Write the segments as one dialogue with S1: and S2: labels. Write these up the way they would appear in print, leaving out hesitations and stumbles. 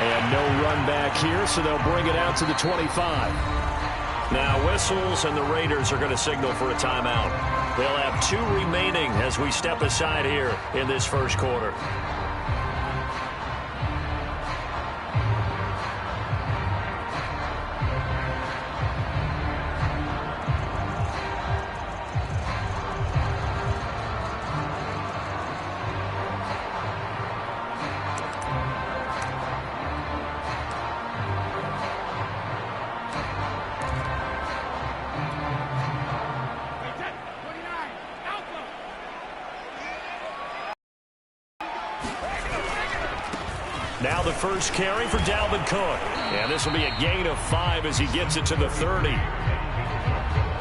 S1: And no run back here, so they'll bring it out to the 25. Now whistles, and the Raiders are going to signal for a timeout. They'll have 2 remaining as we step aside here in this first quarter. Now the first carry for Dalvin Cook. And this will be a gain of 5 as he gets it to the 30.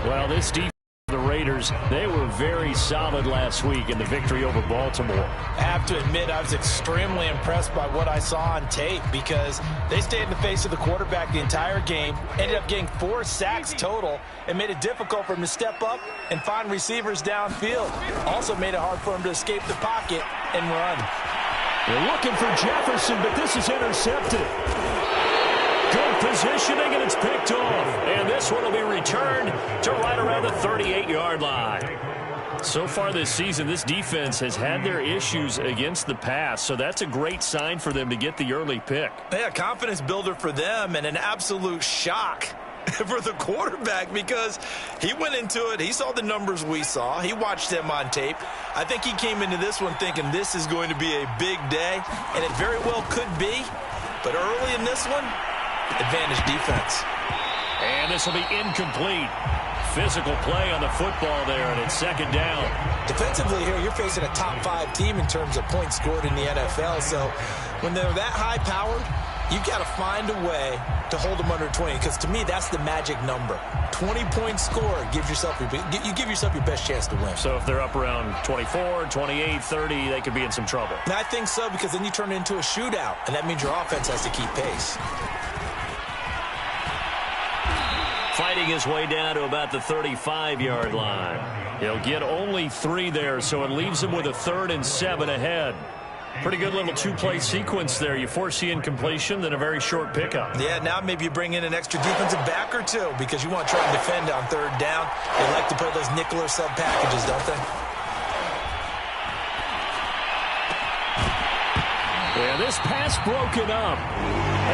S1: Well, this defense of the Raiders, they were very solid last week in the victory over Baltimore.
S2: I have to admit, I was extremely impressed by what I saw on tape because they stayed in the face of the quarterback the entire game, ended up getting 4 sacks total, and made it difficult for him to step up and find receivers downfield. Also made it hard for him to escape the pocket and run.
S1: They're looking for Jefferson, but this is intercepted. Good positioning, and it's picked off. And this one will be returned to right around the 38-yard line. So far this season, this defense has had their issues against the pass, so that's a great sign for them to get the early pick.
S2: Yeah, confidence builder for them and an absolute shock for the quarterback because he went into it. He saw the numbers we saw. He watched them on tape. I think he came into this one thinking this is going to be a big day, and it very well could be. But early in this one, advantage defense.
S1: And this will be incomplete. Physical play on the football there, and it's second down.
S2: Defensively here, you're facing a top-5 team in terms of points scored in the NFL. So when they're that high-powered, you've got to find a way to hold them under 20, because to me, that's the magic number. 20 points scored gives yourself your best chance to win.
S1: So if they're up around 24, 28, 30, they could be in some trouble.
S2: And I think so, because then you turn it into a shootout, and that means your offense has to keep pace.
S1: Fighting his way down to about the 35-yard line. He'll get only 3 there, so it leaves him with a 3rd and 7 ahead. Pretty good little 2-play sequence there. You force the incompletion, then a very short pickup.
S2: Yeah, now maybe you bring in an extra defensive back or 2 because you want to try and defend on 3rd down. They like to play those nickel or sub packages, don't they?
S1: Yeah, this pass broken up.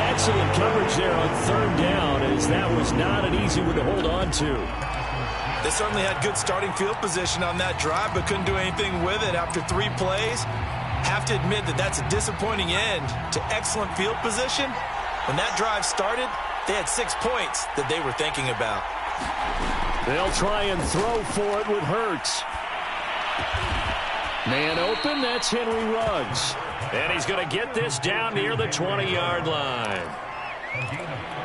S1: Excellent coverage there on 3rd down, as that was not an easy one to hold on to.
S2: They certainly had good starting field position on that drive, but couldn't do anything with it after 3 plays. Have to admit that that's a disappointing end to excellent field position. When that drive started, they had 6 points that they were thinking about.
S1: They'll try and throw for it with Hurts. Man open, that's Henry Ruggs. And he's going to get this down near the 20-yard line.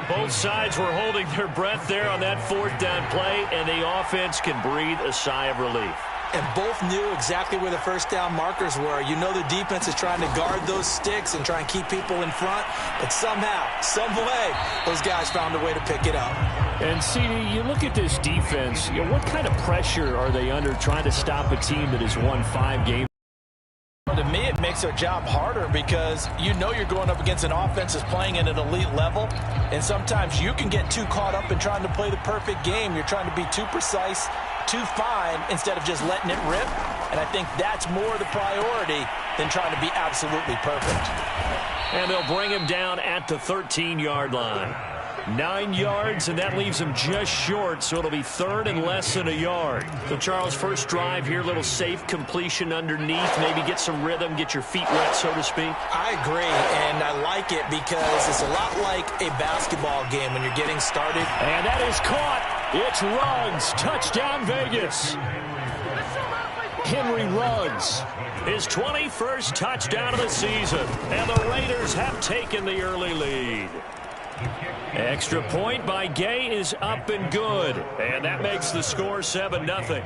S1: Both sides were holding their breath there on that 4th down play, and the offense can breathe a sigh of relief.
S2: And both knew exactly where the 1st down markers were. You know the defense is trying to guard those sticks and try and keep people in front. But somehow, some way, those guys found a way to pick it up.
S1: And, CD, you look at this defense, what kind of pressure are they under trying to stop a team that has won 5 games?
S2: To me, it makes their job harder because you know you're going up against an offense that's playing at an elite level, and sometimes you can get too caught up in trying to play the perfect game. You're trying to be too precise, too fine, instead of just letting it rip, and I think that's more the priority than trying to be absolutely perfect.
S1: And they'll bring him down at the 13-yard line. 9 yards, and that leaves him just short, so it'll be 3rd and less than a yard. So, Charles, first drive here, little safe completion underneath, maybe get some rhythm, get your feet wet, so to speak.
S2: I agree, and I like it because it's a lot like a basketball game when you're getting started.
S1: And that is caught. It's Ruggs. Touchdown, Vegas. Henry Ruggs, his 21st touchdown of the season, and the Raiders have taken the early lead. Extra point by Gay is up and good, and that makes the score 7-0.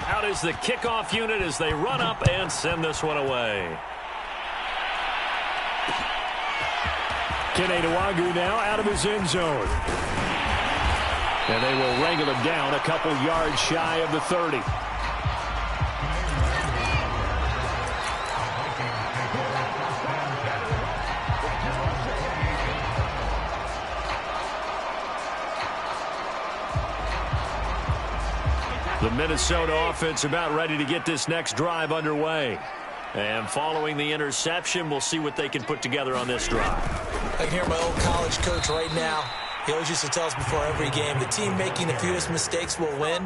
S1: Out is the kickoff unit as they run up and send this one away. Kenny Nwagu now out of his end zone. And they will wrangle him down a couple yards shy of the 30. The Minnesota offense about ready to get this next drive underway. And following the interception, we'll see what they can put together on this drive.
S2: I can hear my old college coach right now. He always used to tell us before every game, the team making the fewest mistakes will win.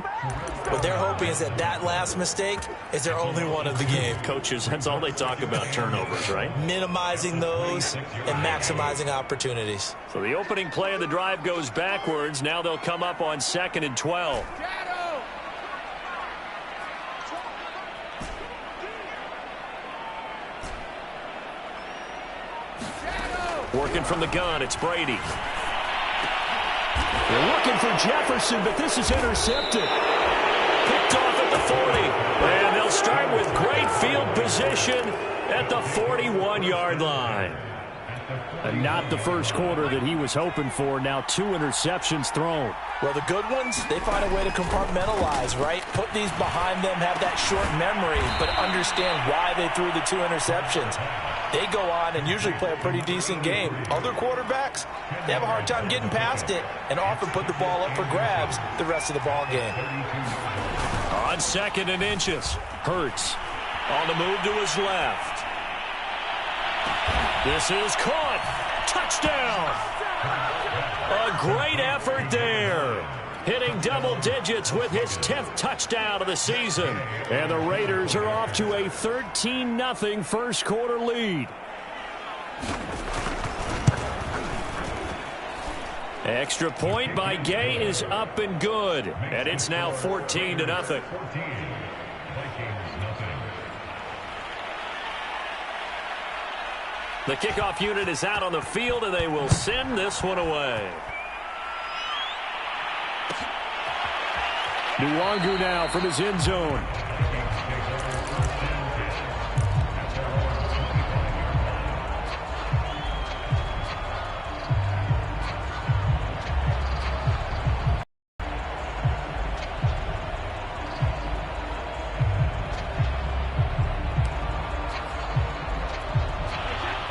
S2: What they're hoping is that that last mistake is their only one of the game.
S1: Coaches, that's all they talk about, turnovers, right?
S2: Minimizing those and maximizing opportunities.
S1: So the opening play of the drive goes backwards. Now they'll come up on 2nd and 12. Working from the gun, it's Brady. They're looking for Jefferson, but this is intercepted. Picked off at the 40. And they'll start with great field position at the 41-yard line. And not the first quarter that he was hoping for. Now 2 interceptions thrown.
S2: Well, the good ones, they find a way to compartmentalize, right? Put these behind them, have that short memory, but understand why they threw the 2 interceptions. They go on and usually play a pretty decent game. Other quarterbacks, they have a hard time getting past it and often put the ball up for grabs the rest of the ball game.
S1: On 2nd and inches, Hurts on the move to his left. This is caught. Touchdown. A great effort there. Hitting double digits with his 10th touchdown of the season. And the Raiders are off to a 13-0 first quarter lead. Extra point by Gay is up and good. And it's now 14-0. The kickoff unit is out on the field, and they will send this one away. Nwangu now from his end zone.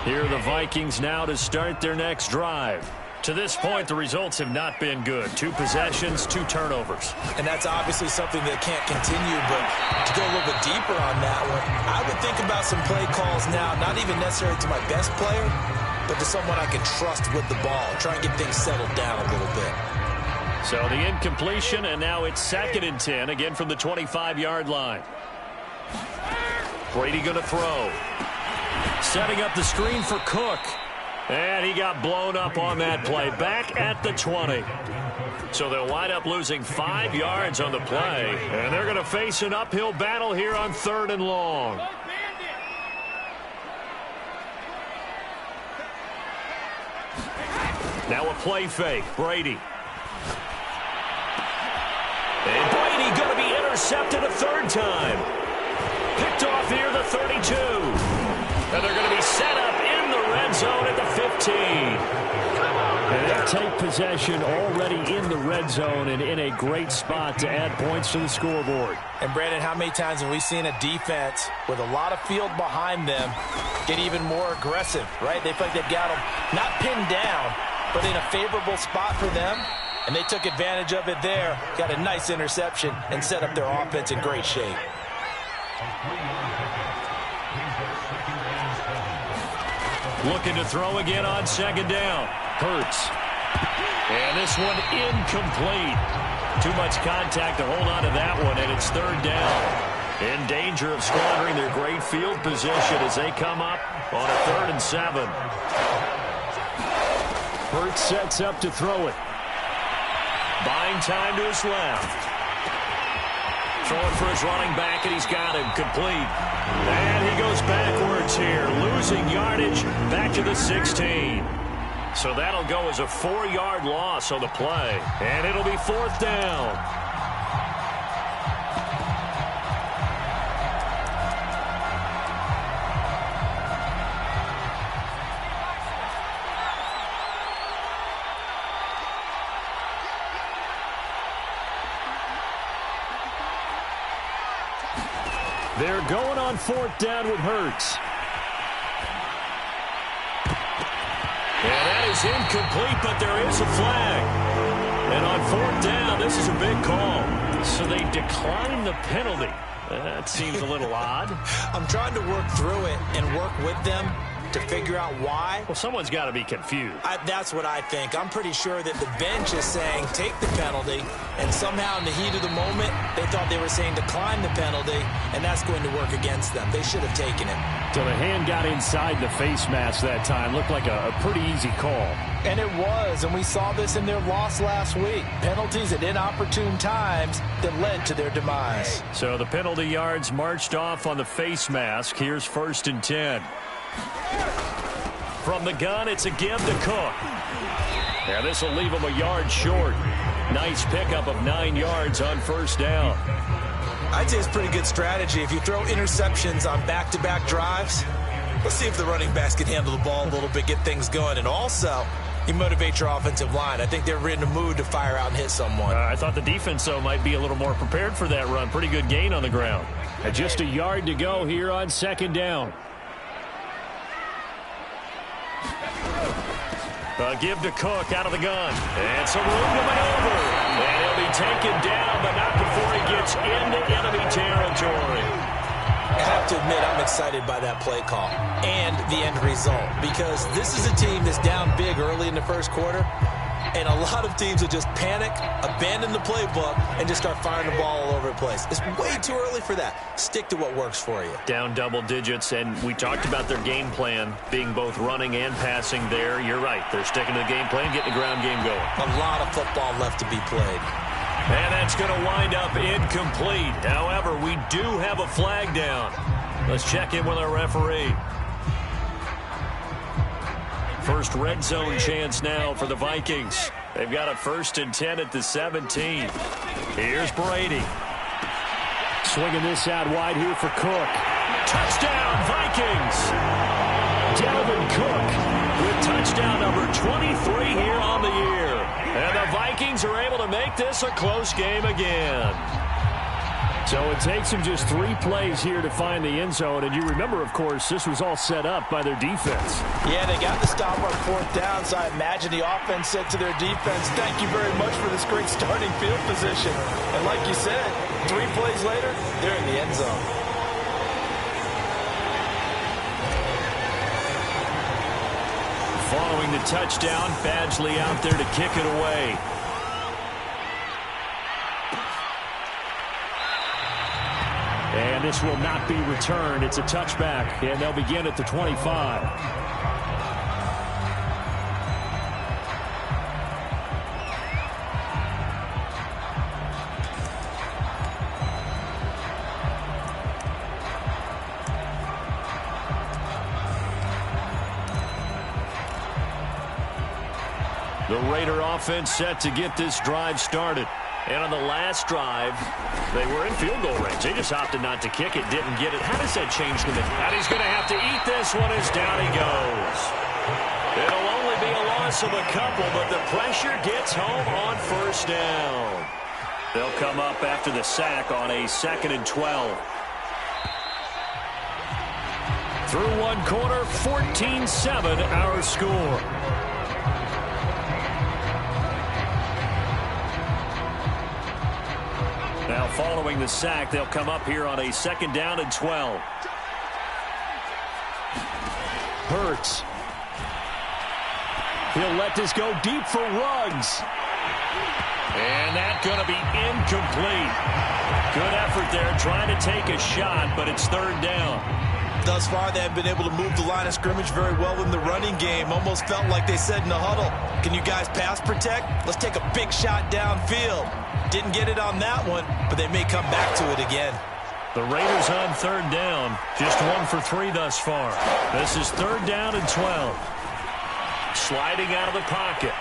S1: Here are the Vikings now to start their next drive. To this point, the results have not been good. 2 possessions, 2 turnovers.
S2: And that's obviously something that can't continue, but to go a little bit deeper on that one, I would think about some play calls now, not even necessarily to my best player, but to someone I can trust with the ball. Try and get things settled down a little bit.
S1: So the incompletion, and now it's 2nd and 10, again from the 25-yard line. Brady going to throw. Setting up the screen for Cook. And he got blown up on that play. Back at the 20. So they'll wind up losing 5 yards on the play. And they're going to face an uphill battle here on 3rd and long. Now a play fake. Brady. And Brady going to be intercepted a 3rd time. Picked off here the 32. And they're going to be set up in the red zone at the 15. And they'll take possession already in the red zone and in a great spot to add points to the scoreboard.
S2: And, Brandon, how many times have we seen a defense with a lot of field behind them get even more aggressive, right? They feel like they've got them not pinned down, but in a favorable spot for them. And they took advantage of it there, got a nice interception, and set up their offense in great shape.
S1: Looking to throw again on 2nd down. Hurts. And this one incomplete. Too much contact to hold on to that one, and it's 3rd down. In danger of squandering their great field position as they come up on a 3rd and 7. Hurts sets up to throw it. Buying time to his left. Throwing for his running back, and he's got him complete. And he goes backwards here, losing yardage back to the 16. So that'll go as a 4-yard loss on the play. And it'll be 4th down. They're going on 4th down with Hurts. And that is incomplete, but there is a flag. And on 4th down, this is a big call. So they decline the penalty. That seems a little odd.
S2: I'm trying to work through it and work with them to figure out why.
S1: Well, someone's got to be confused.
S2: That's what I think. I'm pretty sure that the bench is saying take the penalty, and somehow in the heat of the moment, they thought they were saying decline the penalty, and that's going to work against them. They should have taken it.
S1: So the hand got inside the face mask that time. Looked like a pretty easy call.
S2: And it was, and we saw this in their loss last week. Penalties at inopportune times that led to their demise.
S1: So the penalty yards marched off on the face mask. Here's 1st and 10. From the gun, it's a give to Cook. Yeah, this will leave him a yard short. Nice pickup of 9 yards on 1st down.
S2: I'd say it's pretty good strategy. If you throw interceptions on back-to-back drives, let's see if the running backs can handle the ball a little bit, get things going. And also, you motivate your offensive line. I think they're in a mood to fire out and hit someone.
S1: I thought the defense, though, might be a little more prepared for that run. Pretty good gain on the ground. Just a yard to go here on 2nd down. Give to Cook out of the gun. And some room to maneuver. And he'll be taken down, but not before he gets into enemy territory.
S2: I have to admit, I'm excited by that play call and the end result, because this is a team that's down big early in the 1st quarter, and a lot of teams will just panic, abandon the playbook, and just start firing the ball all over the place. It's way too early for that. Stick to what works for you.
S1: Down double digits, and we talked about their game plan being both running and passing there. You're right. They're sticking to the game plan, getting the ground game going.
S2: A lot of football left to be played.
S1: And that's going to wind up incomplete. However, we do have a flag down. Let's check in with our referee. First red zone chance now for the Vikings. They've got a 1st and 10 at the 17. Here's Brady. Swinging this out wide here for Cook. Touchdown, Vikings! Dalvin Cook with touchdown number 23 here on the year. And the Vikings are able to make this a close game again. So it takes them just 3 plays here to find the end zone. And you remember, of course, this was all set up by their defense.
S2: Yeah, they got the stop on 4th down, so I imagine the offense said to their defense, thank you very much for this great starting field position. And like you said, 3 plays later, they're in the end zone.
S1: Following the touchdown, Badgley out there to kick it away. And this will not be returned. It's a touchback, and they'll begin at the 25. The Raider offense set to get this drive started. And on the last drive, they were in field goal range. They just opted not to kick it, didn't get it. How does that change the mix? And he's going to have to eat this one as down he goes. It'll only be a loss of a couple, but the pressure gets home on 1st down. They'll come up after the sack on a 2nd and 12. Through 1 quarter, 14-7 our score. Now following the sack, they'll come up here on a 2nd down and 12. Hurts. He'll let this go deep for Ruggs. And that's going to be incomplete. Good effort there trying to take a shot, but it's 3rd down.
S2: Thus far, they have been able to move the line of scrimmage very well in the running game. Almost felt like they said in the huddle, can you guys pass protect? Let's take a big shot downfield. Didn't get it on that one, but they may come back to it again.
S1: The Raiders on 3rd down. Just 1 for 3 thus far. This is 3rd down and 12. Sliding out of the pocket.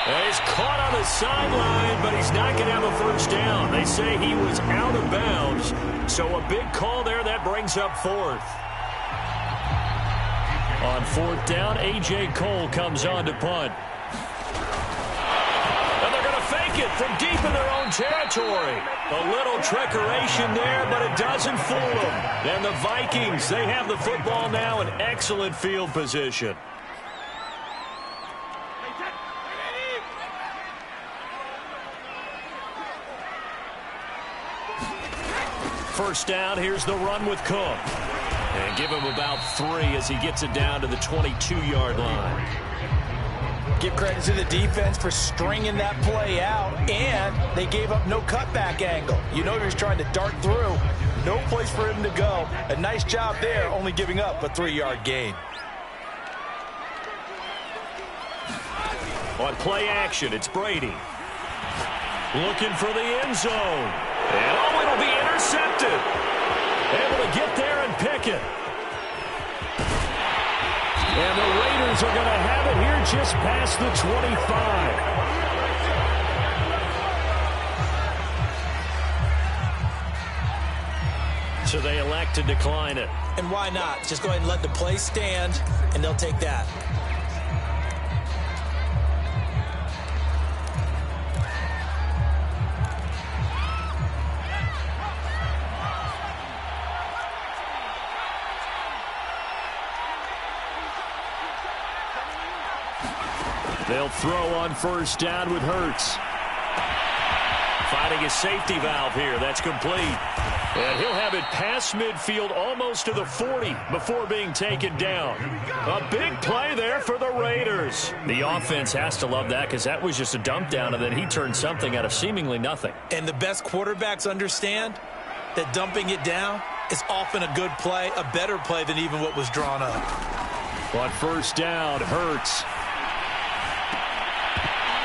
S1: And he's caught on the sideline, but he's not going to have a 1st down. They say he was out of bounds. So a big call there that brings up 4th. On 4th down, A.J. Cole comes on to punt. And they're going to fake it from deep in their own territory. A little trickeration there, but it doesn't fool them. And the Vikings, they have the football now in excellent field position. First down, here's the run with Cook. And give him about 3 as he gets it down to the 22-yard line.
S2: Give credit to the defense for stringing that play out, and they gave up no cutback angle. You know he was trying to dart through. No place for him to go. A nice job there, only giving up a 3-yard gain.
S1: On play action, it's Brady. Looking for the end zone. And oh, it'll be intercepted. Able to get there and pick it. And the Raiders are going to have it here just past the 25. So they elect to decline it.
S2: And why not? Just go ahead and let the play stand, and they'll take that.
S1: They'll throw on first down with Hurts. Finding his safety valve here. That's complete. And he'll have it past midfield almost to the 40 before being taken down. A big play there for the Raiders. The offense has to love that because that was just a dump down, and then he turned something out of seemingly nothing.
S2: And the best quarterbacks understand that dumping it down is often a good play, a better play than even what was drawn up.
S1: On first down, Hurts.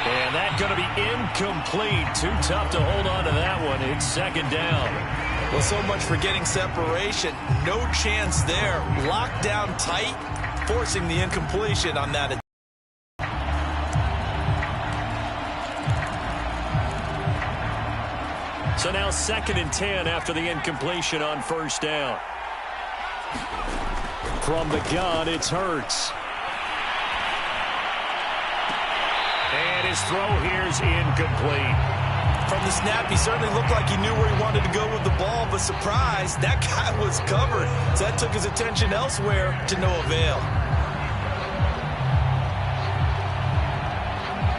S1: And that's going to be incomplete. Too tough to hold on to that one. It's second down.
S2: Well, so much for getting separation. No chance there. Locked down tight, forcing the incompletion on that.
S1: So now 2nd and 10 after the incompletion on first down. From the gun, it's Hurts. And his throw here is incomplete.
S2: From the snap, he certainly looked like he knew where he wanted to go with the ball, but surprise, that guy was covered. So that took his attention elsewhere to no avail.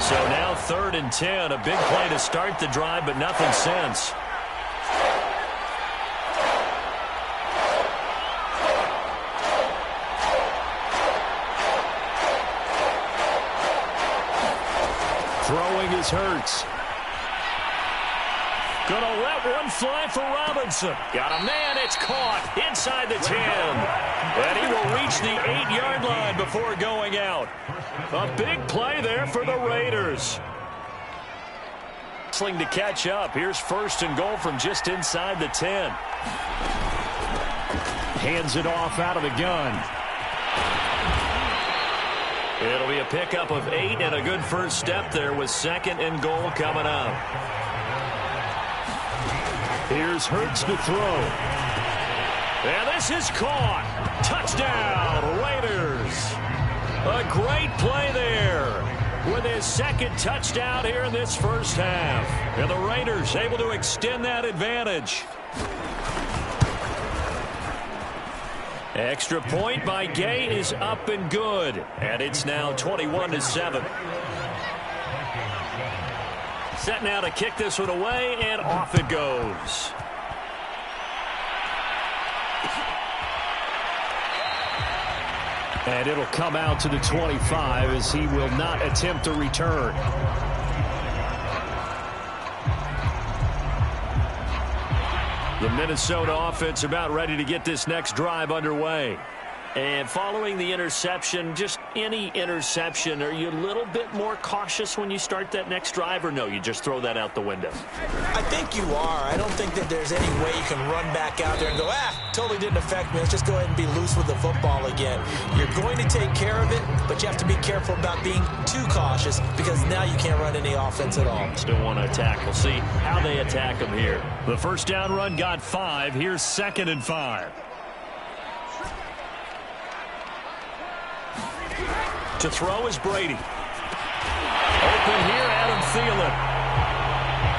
S1: So now 3rd and 10, a big play to start the drive, but nothing since. Throwing is Hurts. Gonna let one fly for Robinson. Got a man, it's caught inside the 10. And he will reach the 8-yard line before going out. A big play there for the Raiders. Wrestling to catch up. Here's 1st and goal from just inside the 10. Hands it off out of the gun. It'll be a pickup of 8 and a good first step there with 2nd and goal coming up. Here's Hurts to throw. And this is caught. Touchdown, Raiders. A great play there with his 2nd touchdown here in this first half. And the Raiders able to extend that advantage. Extra point by Gay is up and good. And it's now 21-7. Set now to kick this one away, and off it goes. And it'll come out to the 25 as he will not attempt a return. The Minnesota offense about ready to get this next drive underway. And following the interception, just any interception, are you a little bit more cautious when you start that next drive, or no, you just throw that out the window?
S2: I think you are. I don't think that there's any way you can run back out there and go, totally didn't affect me. Let's just go ahead and be loose with the football again. You're going to take care of it, but you have to be careful about being too cautious because now you can't run any offense at all.
S1: Still want to attack. We'll see how they attack them here. The first down run got 5. Here's 2nd and 5. To throw is Brady. Open here, Adam Thielen.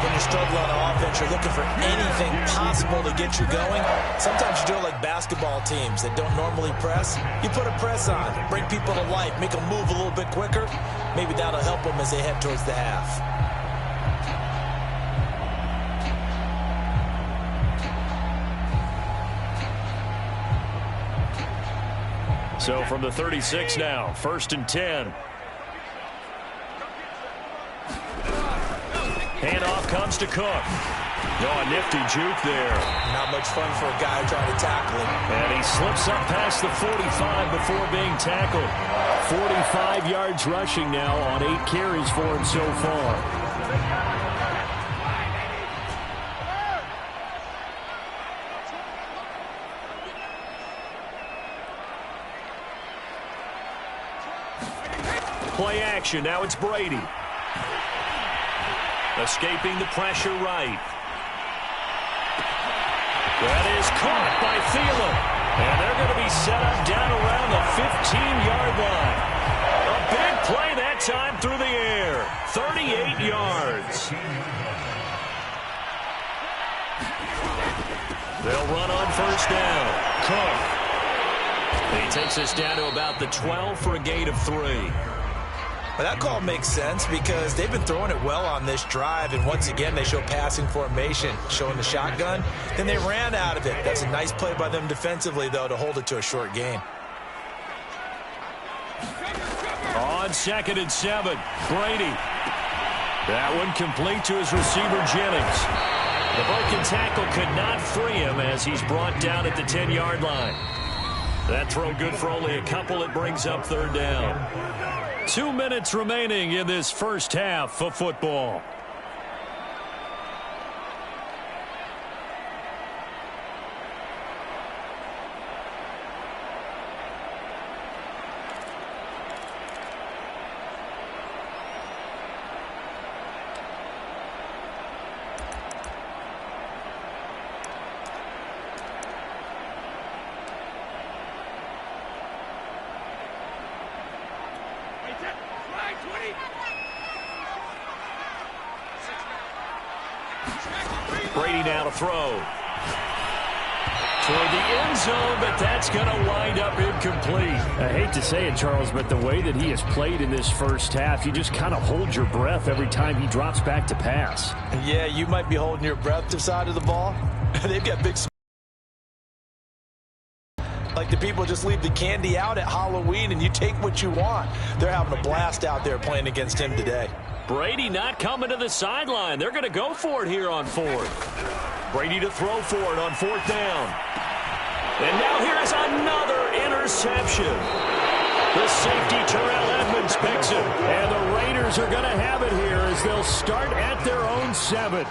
S2: when you're struggling on offense, you're looking for anything possible to get you going. Sometimes you do it like basketball teams that don't normally press. You put a press on, bring people to life, make them move a little bit quicker. Maybe that'll help them as they head towards the half.
S1: So from the 36 now, 1st and 10. Handoff comes to Cook. Oh, a nifty juke there.
S2: Not much fun for a guy trying to tackle him.
S1: And he slips up past the 45 before being tackled. 45 yards rushing now on 8 carries for him so far. Play action. Now it's Brady. Escaping the pressure right. That is caught by Thielen. And they're going to be set up down around the 15-yard line. A big play that time through the air. 38 yards. They'll run on 1st down. Cook. He takes us down to about the 12 for a gain of 3.
S2: But that call makes sense because they've been throwing it well on this drive, and once again they show passing formation, showing the shotgun. Then they ran out of it. That's a nice play by them defensively, though, to hold it to a short gain.
S1: On 2nd and 7, Brady. That one complete to his receiver, Jennings. The broken tackle could not free him as he's brought down at the 10-yard line. That throw good for only a couple. It brings up 3rd down. 2 minutes remaining in this first half of football. Brady now to throw. Toward the end zone, but that's going to wind up incomplete.
S3: I hate to say it, Charles, but the way that he has played in this first half, you just kind of hold your breath every time he drops back to pass.
S2: Yeah, you might be holding your breath to the side of the ball. They've got big... Like the people just leave the candy out at Halloween and you take what you want. They're having a blast out there playing against him today.
S1: Brady not coming to the sideline. They're going to go for it here on 4th. Brady to throw for it on 4th down. And now here's another interception. The safety, Terrell Edmonds, picks it. And the Raiders are going to have it here as they'll start at their own 7.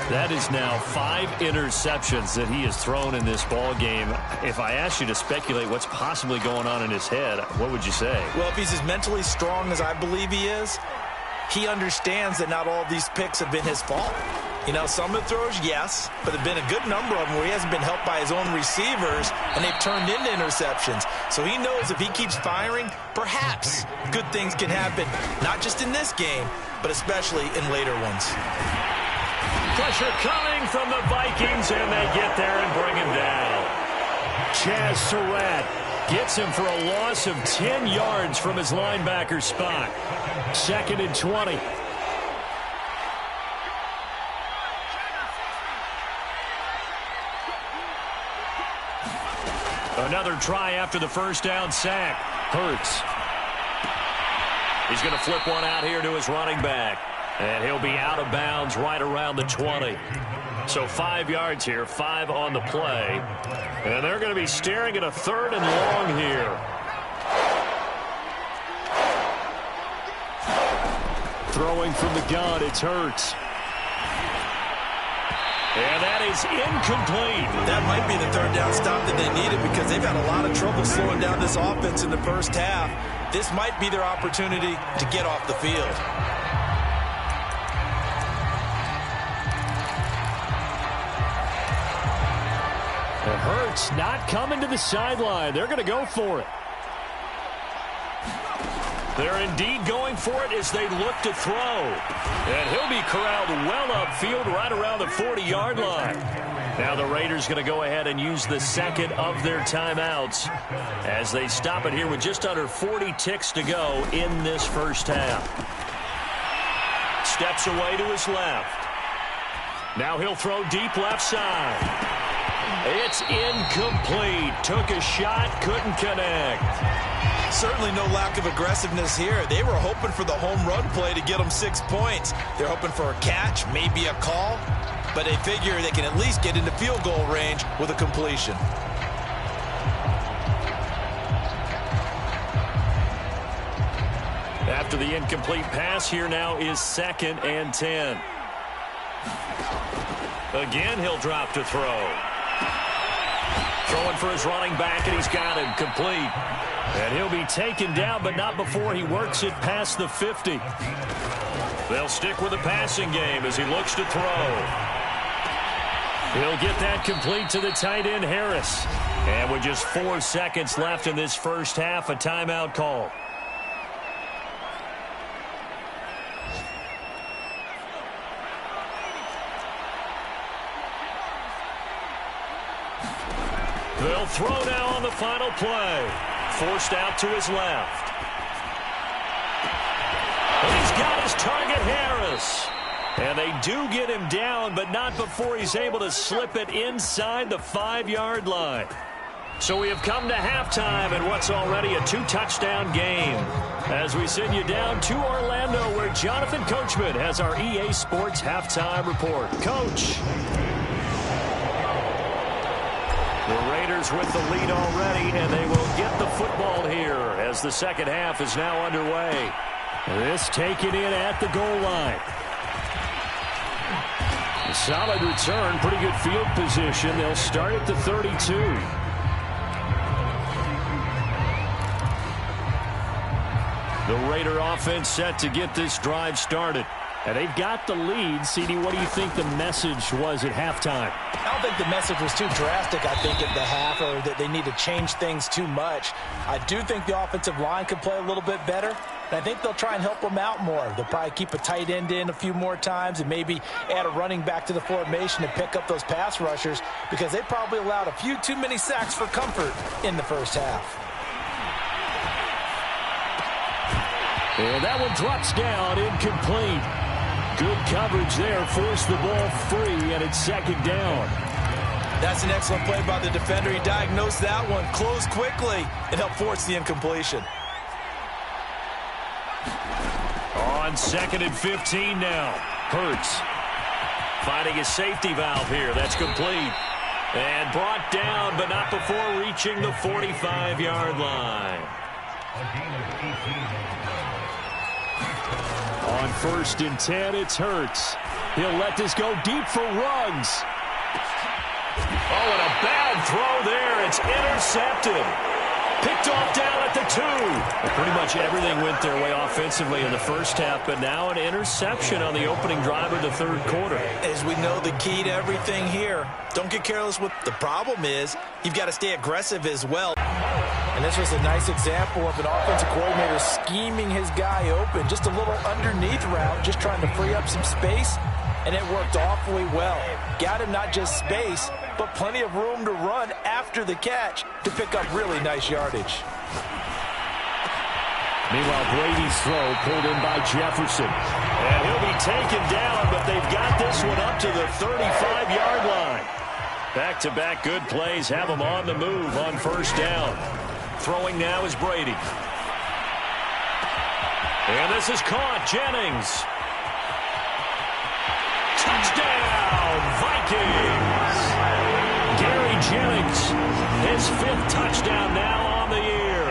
S1: That is now 5 interceptions that he has thrown in this ball game. If I asked you to speculate what's possibly going on in his head, what would you say?
S2: Well, if he's as mentally strong as I believe he is, he understands that not all of these picks have been his fault. You know, some of the throws, yes, but there have been a good number of them where he hasn't been helped by his own receivers, and they've turned into interceptions. So he knows if he keeps firing, perhaps good things can happen, not just in this game, but especially in later ones.
S1: Pressure coming from the Vikings, and they get there and bring him down. Chaz Surratt gets him for a loss of 10 yards from his linebacker spot. 2nd and 20. Another try after the first down sack. Hurts. He's going to flip one out here to his running back. And he'll be out of bounds right around the 20. So 5 yards here, 5 on the play. And they're going to be staring at a 3rd and long here. Throwing from the gun, it's Hurts. And that is incomplete.
S2: That might be the 3rd down stop that they needed because they've had a lot of trouble slowing down this offense in the first half. This might be their opportunity to get off the field.
S1: And Hurts not coming to the sideline. They're going to go for it. They're indeed going for it as they look to throw. And he'll be corralled well upfield right around the 40-yard line. Now the Raiders going to go ahead and use the second of their timeouts as they stop it here with just under 40 ticks to go in this first half. Steps away to his left. Now he'll throw deep left side. It's incomplete. Took a shot, couldn't connect.
S2: Certainly no lack of aggressiveness here. They were hoping for the home run play to get them 6 points. They're hoping for a catch, maybe a call, but they figure they can at least get into field goal range with a completion.
S1: After the incomplete pass, here now is 2nd and 10. Again, he'll drop to throw. Throwing for his running back, and he's got him complete. And he'll be taken down, but not before he works it past the 50. They'll stick with the passing game as he looks to throw. He'll get that complete to the tight end, Harris. And with just 4 seconds left in this first half, a timeout call. They'll throw now on the final play. Forced out to his left. And he's got his target, Harris. And they do get him down, but not before he's able to slip it inside the 5-yard line. So we have come to halftime in what's already a 2-touchdown game. As we send you down to Orlando, where Jonathan Coachman has our EA Sports halftime report. Coach. The Raiders with the lead already, and they will get the football here as the second half is now underway. This taken in at the goal line. A solid return, pretty good field position. They'll start at the 32. The Raider offense set to get this drive started. And they've got the lead. CD, what do you think the message was at halftime?
S2: I don't think the message was too drastic, I think, at the half, or that they need to change things too much. I do think the offensive line could play a little bit better, and I think they'll try and help them out more. They'll probably keep a tight end in a few more times and maybe add a running back to the formation to pick up those pass rushers, because they probably allowed a few too many sacks for comfort in the first half.
S1: And that one drops down, incomplete. Good coverage there, forced the ball free, and it's 2nd down.
S2: That's an excellent play by the defender. He diagnosed that one, closed quickly, and helped force the incompletion.
S1: On 2nd and 15 now. Hurts finding a safety valve here. That's complete. And brought down, but not before reaching the 45-yard line. On 1st and 10, it's Hurts. He'll let this go deep for Ruggs. Oh, and a bad throw there. It's intercepted. Picked off down at the 2. Well, pretty much everything went their way offensively in the first half, but now an interception on the opening drive of the 3rd quarter.
S2: As we know, the key to everything here, don't get careless with the problem is you've got to stay aggressive as well. And this was a nice example of an offensive coordinator scheming his guy open. Just a little underneath route, just trying to free up some space, and it worked awfully well. Got him not just space, but plenty of room to run after the catch to pick up really nice yardage.
S1: Meanwhile, Brady's throw pulled in by Jefferson. And he'll be taken down, but they've got this one up to the 35-yard line. Back-to-back good plays have them on the move on 1st down. Throwing now is Brady. And this is caught. Jennings. Touchdown, Vikings. Gary Jennings, his 5th touchdown now on the year.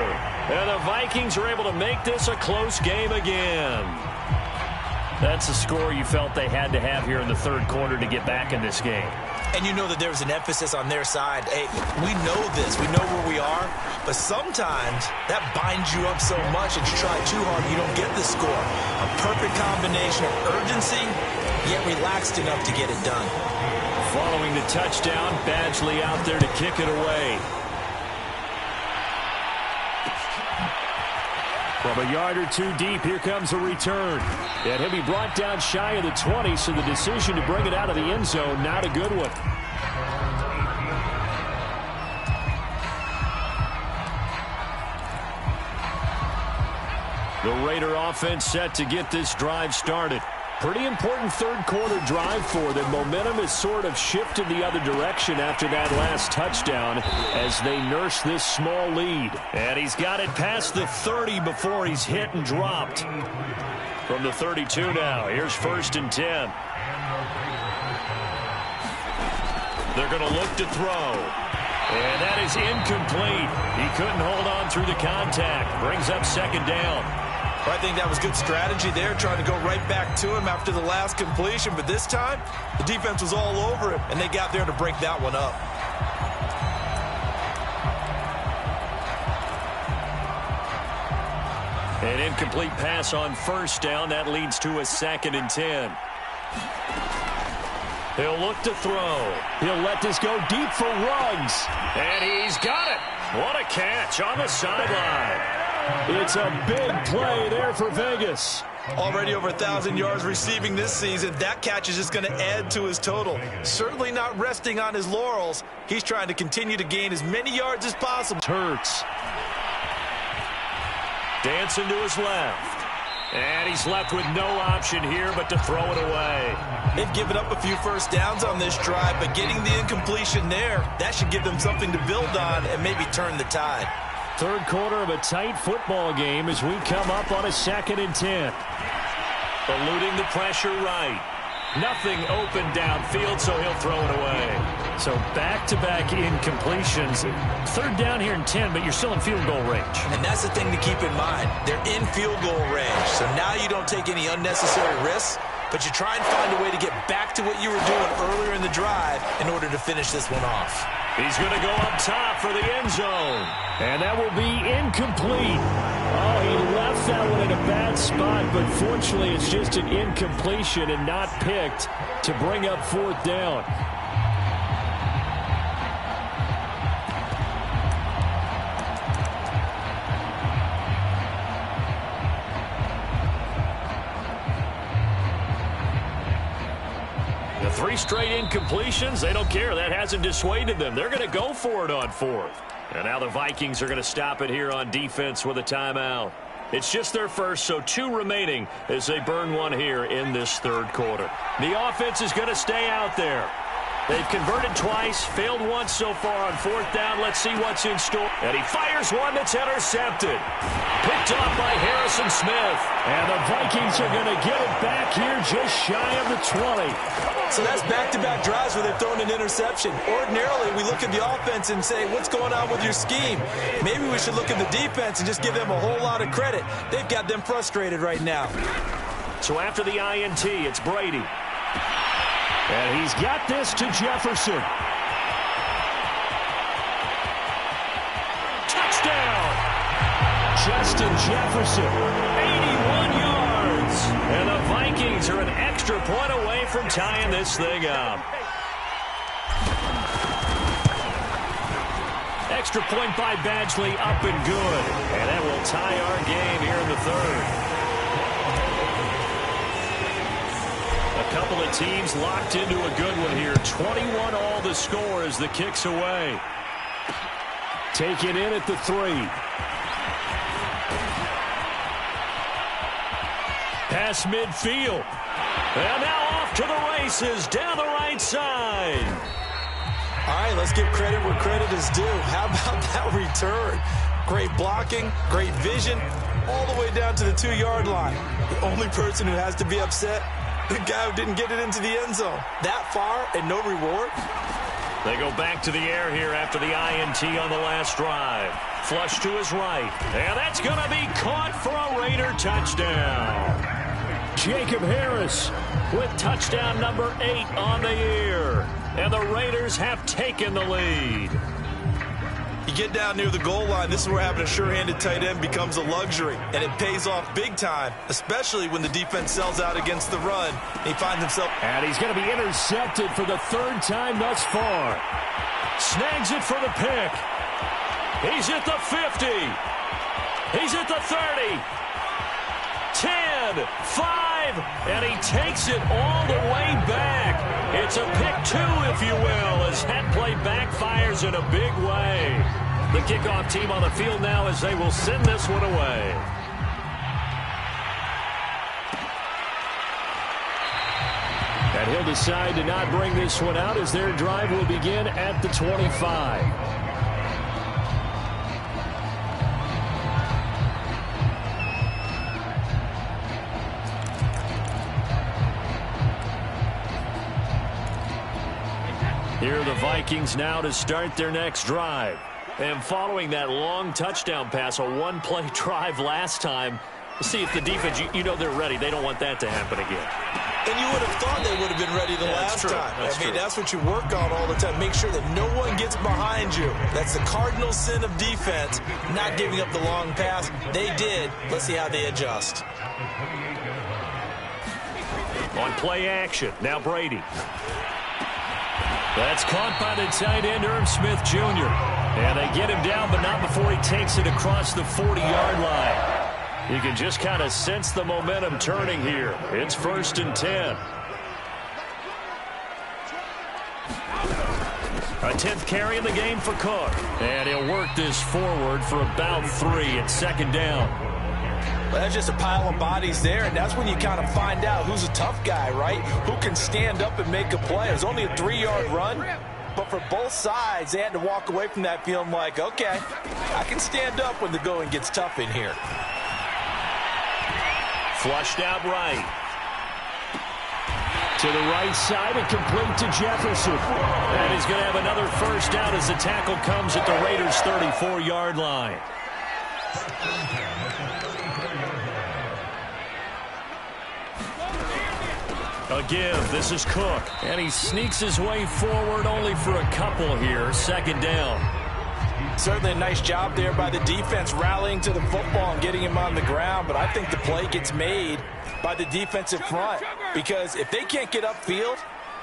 S1: And the Vikings are able to make this a close game again. That's a score you felt they had to have here in the 3rd quarter to get back in this game.
S2: And you know that there was an emphasis on their side. Hey, we know this. We know where we are. But sometimes that binds you up so much that you try too hard, you don't get the score. A perfect combination of urgency, yet relaxed enough to get it done.
S1: Following the touchdown, Badgley out there to kick it away.
S3: From a yard or two deep, here comes a return. And he'll be brought down shy of the 20, so the decision to bring it out of the end zone, not a good one. The Raider offense set to get this drive started. Pretty important third quarter drive for them. Momentum has sort of shifted the other direction after that last touchdown as they nurse this small lead. And he's got it past the 30 before he's hit and dropped. From the 32 now, here's 1st and 10. They're going to look to throw. And that is incomplete. He couldn't hold on through the contact. Brings up 2nd down.
S2: I think that was good strategy there, trying to go right back to him after the last completion. But this time, the defense was all over him, and they got there to break that one up.
S3: An incomplete pass on 1st down. That leads to a 2nd and 10. He'll look to throw. He'll let this go deep for Ruggs. And he's got it. What a catch on the sideline. It's a big play there for Vegas.
S2: Already over 1,000 yards receiving this season. That catch is just going to add to his total. Certainly not resting on his laurels. He's trying to continue to gain as many yards as possible.
S3: Hurts. Dancing to his left. And he's left with no option here but to throw it away.
S2: They've given up a few first downs on this drive, but getting the incompletion there, that should give them something to build on and maybe turn the tide.
S3: Third quarter of a tight football game as we come up on a 2nd and 10. Eluding the pressure right. Nothing open downfield, so he'll throw it away. So back-to-back incompletions. 3rd down here and 10, but you're still in field goal range.
S2: And that's the thing to keep in mind. They're in field goal range, so now you don't take any unnecessary risks, but you try and find a way to get back to what you were doing earlier in the drive in order to finish this one off.
S3: He's going to go up top for the end zone. And that will be incomplete. Oh, he left that one in a bad spot, but fortunately it's just an incompletion and not picked to bring up 4th down. The 3 straight incompletions, they don't care. That hasn't dissuaded them. They're going to go for it on 4th. And now the Vikings are going to stop it here on defense with a timeout. It's just their first, so 2 remaining as they burn one here in this 3rd quarter. The offense is going to stay out there. They've converted twice, failed once so far on 4th down. Let's see what's in store. And he fires one that's intercepted. Picked off by Harrison Smith. And the Vikings are going to get it back here just shy of the 20.
S2: So that's back-to-back drives where they've thrown an interception. Ordinarily, we look at the offense and say, what's going on with your scheme? Maybe we should look at the defense and just give them a whole lot of credit. They've got them frustrated right now.
S3: So after the INT, it's Brady. And he's got this to Jefferson. Touchdown! Justin Jefferson, 81 yards. And the Vikings are an extra point away from tying this thing up. Extra point by Badgley, up and good. And that will tie our game here in the 3rd. A couple of teams locked into a good one here. 21 all the score as the kick's away. Taken in at the 3. Pass midfield. And now off to the races down the right side.
S2: All right, let's give credit where credit is due. How about that return? Great blocking, great vision, all the way down to the 2-yard line. The only person who has to be upset, the guy who didn't get it into the end zone. That far and no reward?
S3: They go back to the air here after the INT on the last drive. Flush to his right. And that's going to be caught for a Raider touchdown. Jacob Harris with touchdown number 8 on the year. And the Raiders have taken the lead.
S2: You get down near the goal line, this is where having a sure-handed tight end becomes a luxury. And it pays off big time, especially when the defense sells out against the run. He finds himself...
S3: And he's going to be intercepted for the 3rd time thus far. Snags it for the pick. He's at the 50.
S1: He's at the 30. 10, 5, and he takes it all the way back. It's a pick 2, if you will, as that play backfires in a big way. The kickoff team on the field now as they will send this one away. And he'll decide to not bring this one out as their drive will begin at the 25. Here are the Vikings now to start their next drive. And following that long touchdown pass, a one-play drive last time, see if the defense, you know they're ready. They don't want that to happen again.
S2: And you would have thought they would have been ready the last time. I mean, that's what you work on all the time. Make sure that no one gets behind you. That's the cardinal sin of defense, not giving up the long pass. They did. Let's see how they adjust.
S1: On play action, now Brady. That's caught by the tight end, Irv Smith Jr. And they get him down, but not before he takes it across the 40-yard line. You can just kind of sense the momentum turning here. It's 1st and 10. A 10th carry in the game for Cook. And he'll work this forward for about 3 at 2nd down.
S2: Well, that's just a pile of bodies there, and that's when you kind of find out who's a tough guy, right? Who can stand up and make a play. It was only a 3-yard run, but for both sides, they had to walk away from that feeling like, okay, I can stand up when the going gets tough in here.
S1: Flushed out right. To the right side and complete to Jefferson. And he's going to have another first down as the tackle comes at the Raiders' 34-yard line. A give. This is Cook. And he sneaks his way forward only for a couple here. 2nd down.
S2: Certainly a nice job there by the defense rallying to the football and getting him on the ground. But I think the play gets made by the defensive front. Because if they can't get upfield,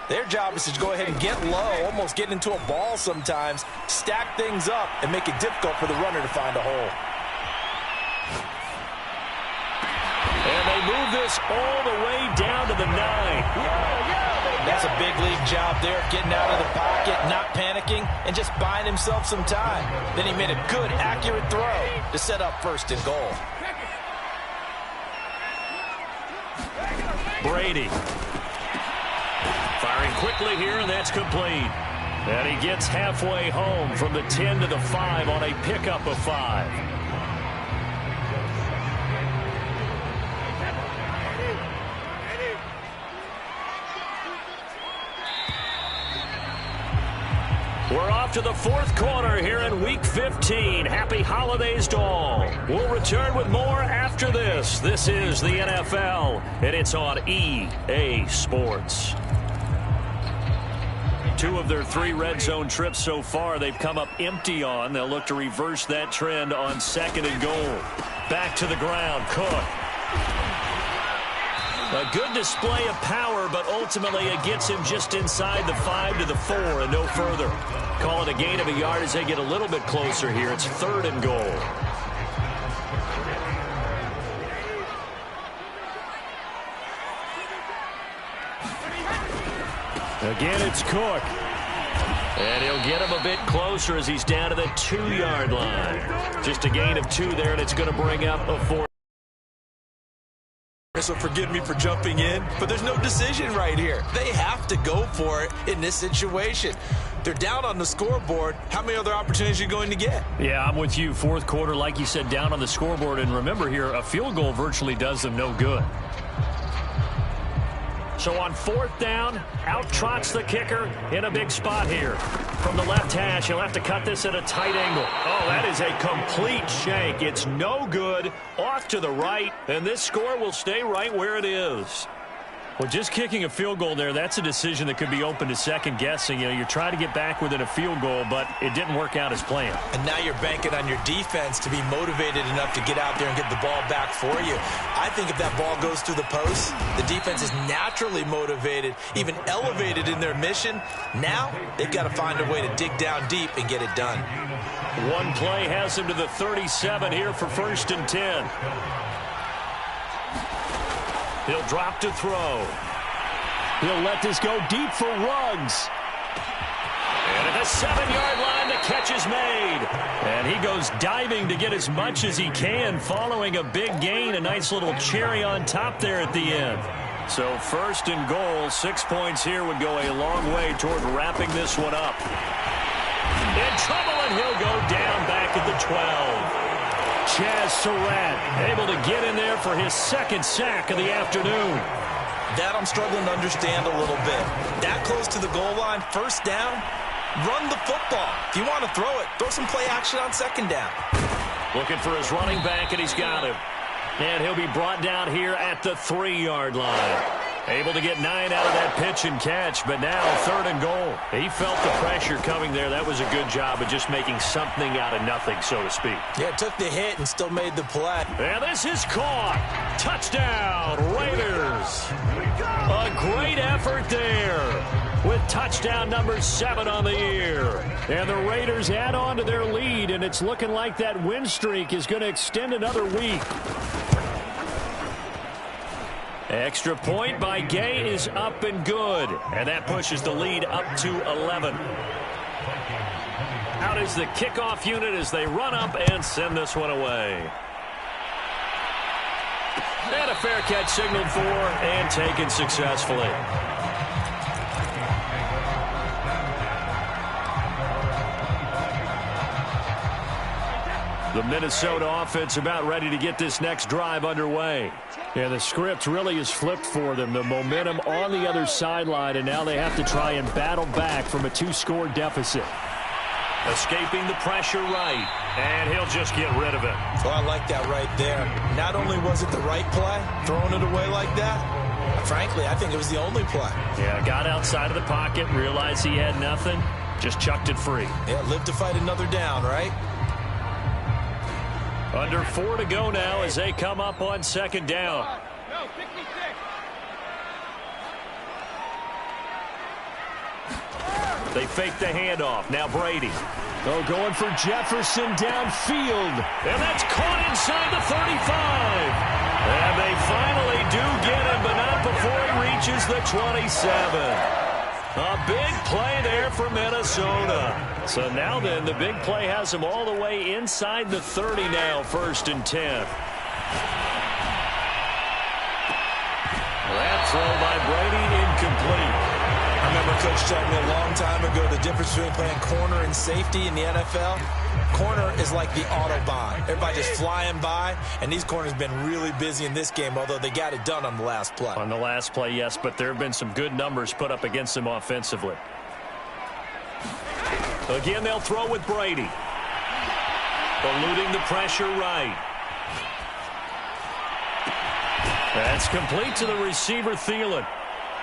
S2: their job is to go ahead and get low, almost get into a ball sometimes, stack things up, and make it difficult for the runner to find a hole.
S1: And they move this all the way down to the 9.
S2: That's a big league job there, getting out of the pocket, not panicking, and just buying himself some time. Then he made a good, accurate throw to set up 1st and goal.
S1: Brady. Firing quickly here, and that's complete. And he gets halfway home from the 10 to the 5 on a pickup of 5. We're off to the 4th quarter here in Week 15. Happy holidays to all. We'll return with more after this. This is the NFL, and it's on EA Sports. 2 of their 3 red zone trips so far they've come up empty on. They'll look to reverse that trend on 2nd and goal. Back to the ground, Cook. A good display of power, but ultimately it gets him just inside the 5 to the 4 and no further. Call it a gain of a yard as they get a little bit closer here. It's 3rd and goal. Again, it's Cook. And he'll get him a bit closer as he's down to the 2-yard line. Just a gain of 2 there, and it's going to bring up a 4.
S2: So forgive me for jumping in, but there's no decision right here. They have to go for it in this situation. They're down on the scoreboard. How many other opportunities are you going to get?
S1: Yeah, I'm with you. 4th quarter, like you said, down on the scoreboard. And remember here, a field goal virtually does them no good. So on 4th down, out trots the kicker in a big spot here. From the left hash, he'll have to cut this at a tight angle. Oh, that is a complete shank. It's no good. Off to the right, and this score will stay right where it is. Well, just kicking a field goal there, that's a decision that could be open to second guessing. You know, you're trying to get back within a field goal, but it didn't work out as planned.
S2: And now you're banking on your defense to be motivated enough to get out there and get the ball back for you. I think if that ball goes through the post, the defense is naturally motivated, even elevated in their mission. Now they've got to find a way to dig down deep and get it done.
S1: One play has him to the 37 here for 1st and 10. He'll drop to throw. He'll let this go deep for Ruggs. And at the 7-yard line, the catch is made. And he goes diving to get as much as he can following a big gain. A nice little cherry on top there at the end. So 1st and goal, 6 points here would go a long way toward wrapping this one up. In trouble, and he'll go down back at the 12. Chaz Surratt able to get in there for his 2nd sack of the afternoon.
S2: That I'm struggling to understand a little bit. That close to the goal line, 1st down, run the football. If you want to throw it, throw some play action on 2nd down.
S1: Looking for his running back, and he's got him. And he'll be brought down here at the 3-yard line. Able to get 9 out of that pitch and catch, but now 3rd and goal. He felt the pressure coming there. That was a good job of just making something out of nothing, so to speak.
S2: Yeah, took the hit and still made the play.
S1: And this is caught. Touchdown, Raiders. A great effort there with touchdown number 7 on the year. And the Raiders add on to their lead, and it's looking like that win streak is going to extend another week. Extra point by Gay is up and good. And that pushes the lead up to 11. Out is the kickoff unit as they run up and send this one away. And a fair catch signaled for and taken successfully. The Minnesota offense about ready to get this next drive underway. Yeah, the script really is flipped for them. The momentum on the other sideline, and now they have to try and battle back from a 2-score deficit. Escaping the pressure right, and he'll just get rid of it.
S2: Oh, I like that right there. Not only was it the right play, throwing it away like that, frankly, I think it was the only play.
S1: Yeah, got outside of the pocket, realized he had nothing, just chucked it free.
S2: Yeah, live to fight another down, right?
S1: Under 4 to go now as they come up on 2nd down. They fake the handoff. Now Brady. Oh, going for Jefferson downfield. And that's caught inside the 35. And they finally do get him, but not before he reaches the 27. A big play there for Minnesota. So now then, the big play has him all the way inside the 30 now, 1st and 10. That throw by Brady incomplete.
S2: I remember Coach telling me a long time ago the difference between playing corner and safety in the NFL. Corner is like the Autobahn. Everybody just flying by, and these corners have been really busy in this game, although they got it done on the last play.
S1: On the last play, yes, but there have been some good numbers put up against them offensively. Again, they'll throw with Brady. Eluding the pressure right. That's complete to the receiver, Thielen.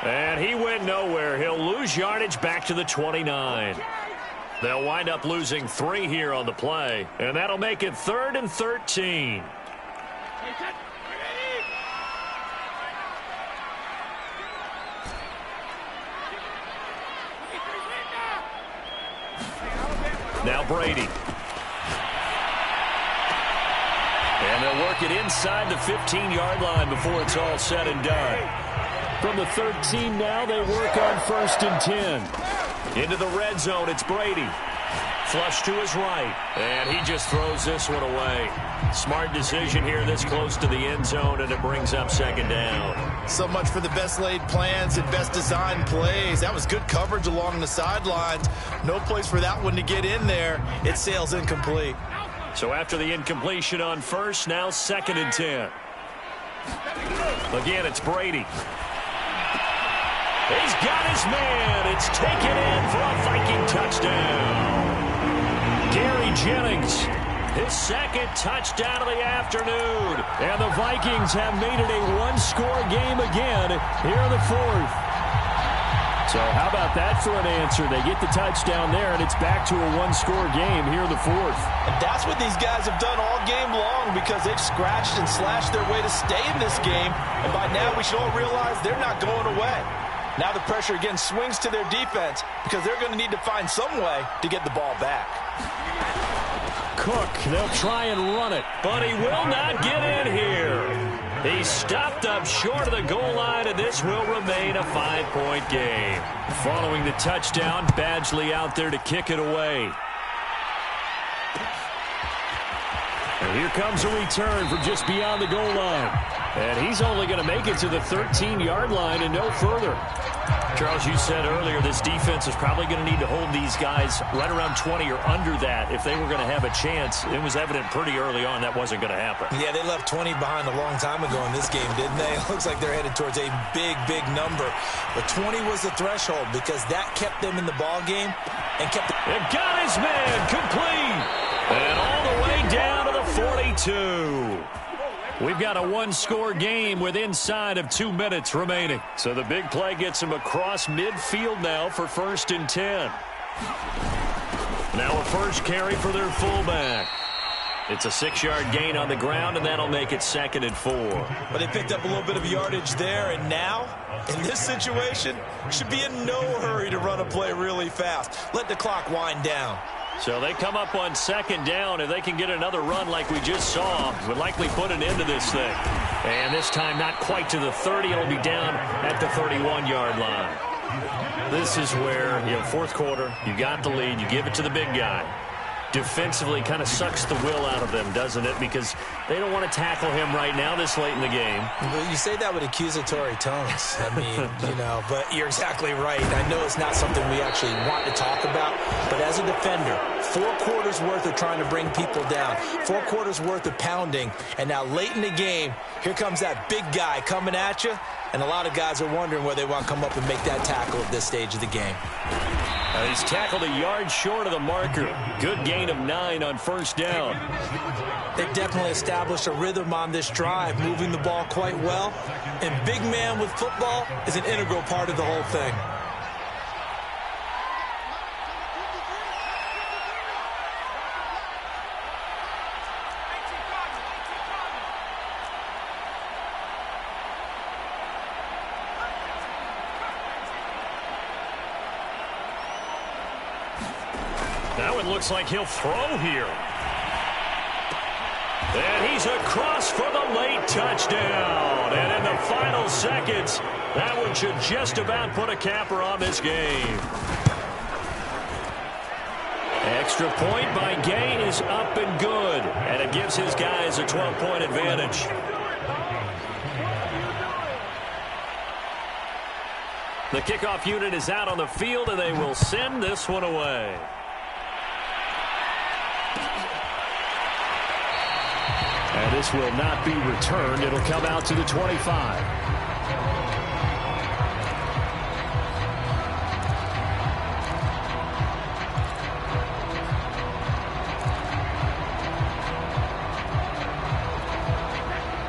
S1: And he went nowhere. He'll lose yardage back to the 29. They'll wind up losing 3 here on the play, and that'll make it 3rd and 13. Now Brady. And they'll work it inside the 15-yard line before it's all said and done. From the 13 now, they work on 1st and 10. Into the red zone, it's Brady. Flush to his right, and he just throws this one away. Smart decision here this close to the end zone, and it brings up 2nd down.
S2: So much for the best laid plans and best designed plays. That was good coverage along the sidelines. No place for that one to get in there. It sails incomplete.
S1: So after the incompletion on 1st, now 2nd and 10. Again, it's Brady. He's got his man. It's taken in for a Viking touchdown. Gary Jennings His second touchdown of the afternoon. And the Vikings have made it a one-score game again here in the fourth. So how about that for an answer? They get the touchdown there, and it's back to a one-score game here in the fourth.
S2: And that's what these guys have done all game long, because they've scratched and slashed their way to stay in this game. And by now, we should all realize they're not going away. Now the pressure again swings to their defense, because they're going to need to find some way to get the ball back.
S1: Cook, they'll try and run it, but he will not get in here. He's stopped up short of the goal line, and this will remain a 5-point game. Following the touchdown, Badgley out there to kick it away. And here comes a return from just beyond the goal line. And he's only going to make it to the 13-yard line and no further. Charles, you said earlier this defense is probably going to need to hold these guys right around 20 or under that if they were going to have a chance. It was evident pretty early on that wasn't going to happen.
S2: Yeah, they left 20 behind a long time ago in this game, didn't they? It looks like they're headed towards a big, big number. But 20 was the threshold, because that kept them in the ball game and kept
S1: it got his man complete. And all the way down to the 42. We've got a one-score game with inside of 2 minutes remaining. So the big play gets him across midfield now for 1st and 10. Now a first carry for their fullback. It's a 6-yard gain on the ground, and that'll make it 2nd and 4.
S2: But they picked up a little bit of yardage there, and now, in this situation, should be in no hurry to run a play really fast. Let the clock wind down.
S1: So they come up on 2nd down. If they can get another run like we just saw, would likely put an end to this thing. And this time not quite to the 30. It'll be down at the 31-yard line. This is where, fourth quarter, you got the lead. You give it to the big guy. Defensively kind of sucks the will out of them, doesn't it? Because they don't want to tackle him right now this late in the game.
S2: Well, you say that with accusatory tones. I mean, but you're exactly right. I know it's not something we actually want to talk about, but as a defender, 4 quarters worth of trying to bring people down, 4 quarters worth of pounding, and now late in the game, here comes that big guy coming at you, and a lot of guys are wondering whether they want to come up and make that tackle at this stage of the game.
S1: He's tackled a yard short of the marker. Good gain of 9 on 1st down.
S2: They've definitely established a rhythm on this drive, moving the ball quite well. And big man with football is an integral part of the whole thing.
S1: Now it looks like he'll throw here. And he's across for the late touchdown. And in the final seconds, that one should just about put a capper on this game. Extra point by Gay is up and good. And it gives his guys a 12-point advantage. The kickoff unit is out on the field, and they will send this one away. And this will not be returned. It'll come out to the 25.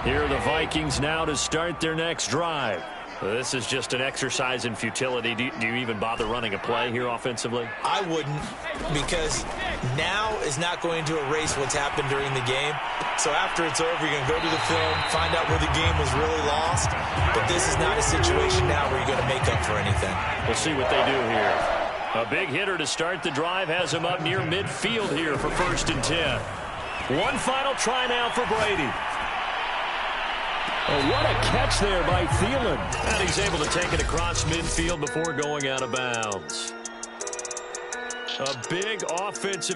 S1: Here are the Vikings now to start their next drive. This is just an exercise in futility. Do you even bother running a play here offensively?
S2: I wouldn't, because now is not going to erase what's happened during the game. So after it's over, you're going to go to the film, find out where the game was really lost. But this is not a situation now where you're going to make up for anything.
S1: We'll see what they do here. A big hitter to start the drive has him up near midfield here for 1st and 10. One final try now for Brady. Oh, what a catch there by Thielen. And he's able to take it across midfield before going out of bounds. A big offensive